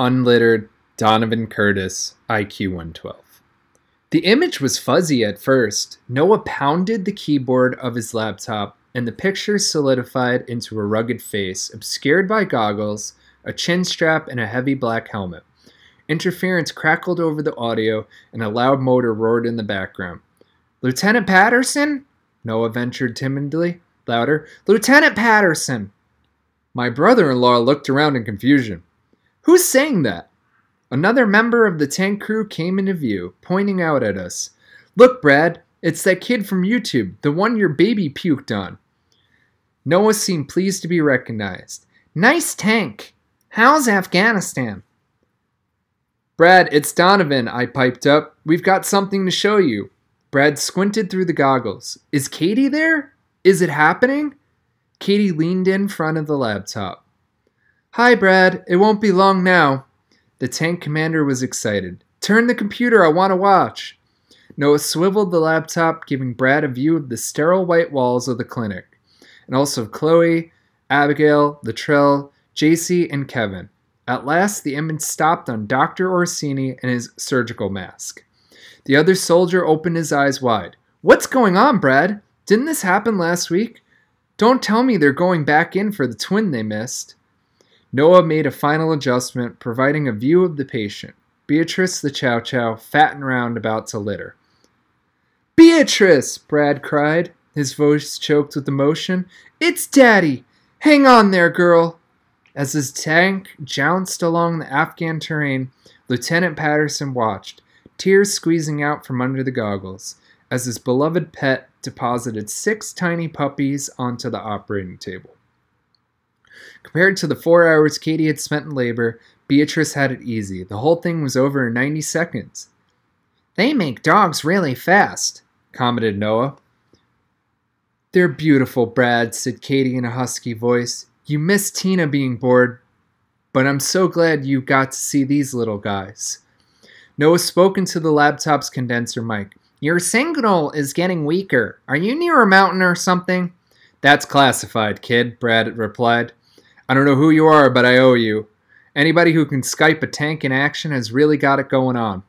Unlittered, Donovan Curtis, IQ 112. The image was fuzzy at first. Noah pounded the keyboard of his laptop, and the picture solidified into a rugged face, obscured by goggles, a chin strap, and a heavy black helmet. Interference crackled over the audio, and a loud motor roared in the background. "Lieutenant Patterson?" Noah ventured timidly. Louder. "Lieutenant Patterson!" My brother-in-law looked around in confusion. "Who's saying that?" Another member of the tank crew came into view, pointing out at us. "Look, Brad, it's that kid from YouTube, the one your baby puked on." Noah seemed pleased to be recognized. "Nice tank. How's Afghanistan?" "Brad, it's Donovan," I piped up. "We've got something to show you." Brad squinted through the goggles. "Is Katie there? Is it happening?" Katie leaned in front of the laptop. "Hi, Brad. It won't be long now." The tank commander was excited. "Turn the computer. I want to watch." Noah swiveled the laptop, giving Brad a view of the sterile white walls of the clinic, and also of Chloe, Abigail, Latrell, JC, and Kevin. At last, the image stopped on Dr. Orsini and his surgical mask. The other soldier opened his eyes wide. "What's going on, Brad? Didn't this happen last week? Don't tell me they're going back in for the twin they missed." Noah made a final adjustment, providing a view of the patient, Beatrice the Chow Chow, fat and round, about to litter. "Beatrice!" Brad cried, his voice choked with emotion. "It's Daddy! Hang on there, girl!" As his tank jounced along the Afghan terrain, Lieutenant Patterson watched, tears squeezing out from under the goggles, as his beloved pet deposited 6 tiny puppies onto the operating table. Compared to the 4 hours Katie had spent in labor, Beatrice had it easy. The whole thing was over in 90 seconds. "They make dogs really fast," commented Noah. "They're beautiful, Brad," said Katie in a husky voice. "You miss Tina being bored, but I'm so glad you got to see these little guys." Noah spoke into the laptop's condenser mic. "Your signal is getting weaker. Are you near a mountain or something?" "That's classified, kid," Brad replied. "I don't know who you are, but I owe you. Anybody who can Skype a tank in action has really got it going on."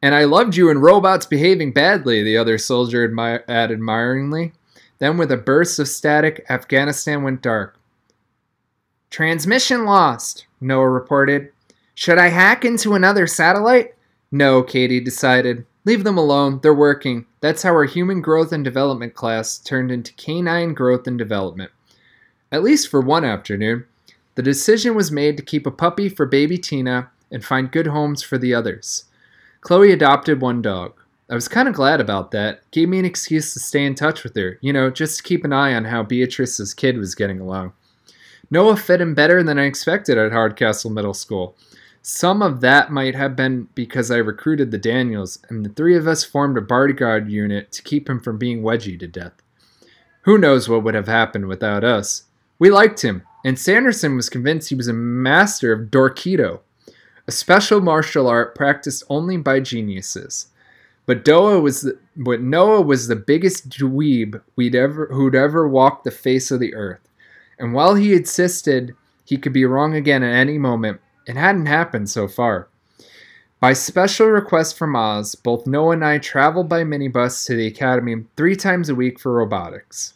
"And I loved you in Robots Behaving Badly," the other soldier added admiringly. Then, with a burst of static, Afghanistan went dark. "Transmission lost," Noah reported. "Should I hack into another satellite?" "No," Katie decided. "Leave them alone. They're working. That's how our human growth and development class turned into canine growth and development. At least for one afternoon. The decision was made to keep a puppy for baby Tina and find good homes for the others. Chloe adopted one dog. I was kind of glad about that. It gave me an excuse to stay in touch with her, just to keep an eye on how Beatrice's kid was getting along. Noah fit in better than I expected at Hardcastle Middle School. Some of that might have been because I recruited the Daniels, and the 3 of us formed a bodyguard unit to keep him from being wedgied to death. Who knows what would have happened without us? We liked him, and Sanderson was convinced he was a master of Dorkido, a special martial art practiced only by geniuses. But Noah was the biggest dweeb who'd ever walked the face of the earth. And while he insisted he could be wrong again at any moment, it hadn't happened so far. By special request from Oz, both Noah and I traveled by minibus to the academy 3 times a week for robotics.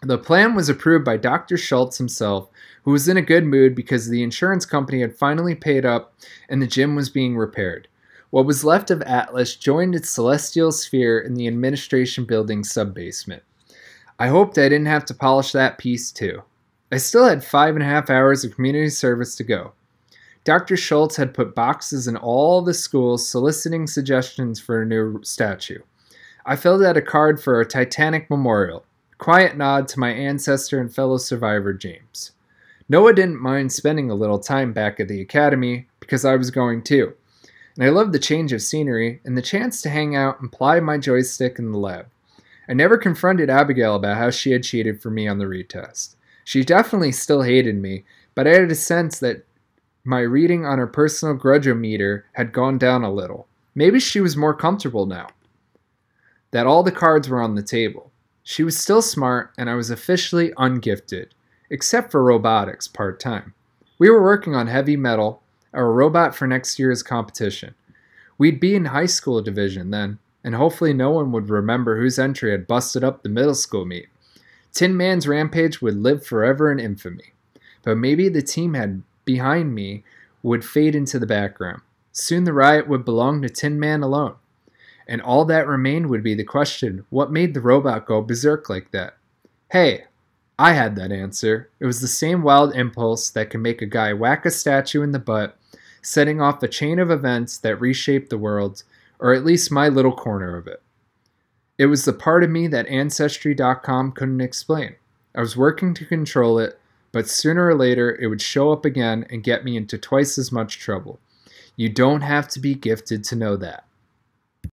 The plan was approved by Dr. Schultz himself, who was in a good mood because the insurance company had finally paid up and the gym was being repaired. What was left of Atlas joined its celestial sphere in the administration building's sub-basement. I hoped I didn't have to polish that piece too. I still had 5.5 hours of community service to go. Dr. Schultz had put boxes in all the schools soliciting suggestions for a new statue. I filled out a card for a Titanic memorial, a quiet nod to my ancestor and fellow survivor James. Noah didn't mind spending a little time back at the academy because I was going too, and I loved the change of scenery and the chance to hang out and ply my joystick in the lab. I never confronted Abigail about how she had cheated for me on the retest. She definitely still hated me, but I had a sense that my reading on her personal grudge-o-meter had gone down a little. Maybe she was more comfortable now. That all the cards were on the table. She was still smart, and I was officially ungifted, except for robotics part-time. We were working on Heavy Metal, our robot for next year's competition. We'd be in high school division then, and hopefully no one would remember whose entry had busted up the middle school meet. Tin Man's rampage would live forever in infamy. But maybe the team had behind me would fade into the background. Soon the riot would belong to Tin Man alone. And all that remained would be the question, what made the robot go berserk like that? Hey, I had that answer. It was the same wild impulse that can make a guy whack a statue in the butt, setting off a chain of events that reshaped the world, or at least my little corner of it. It was the part of me that Ancestry.com couldn't explain. I was working to control it, but sooner or later it would show up again and get me into twice as much trouble. You don't have to be gifted to know that.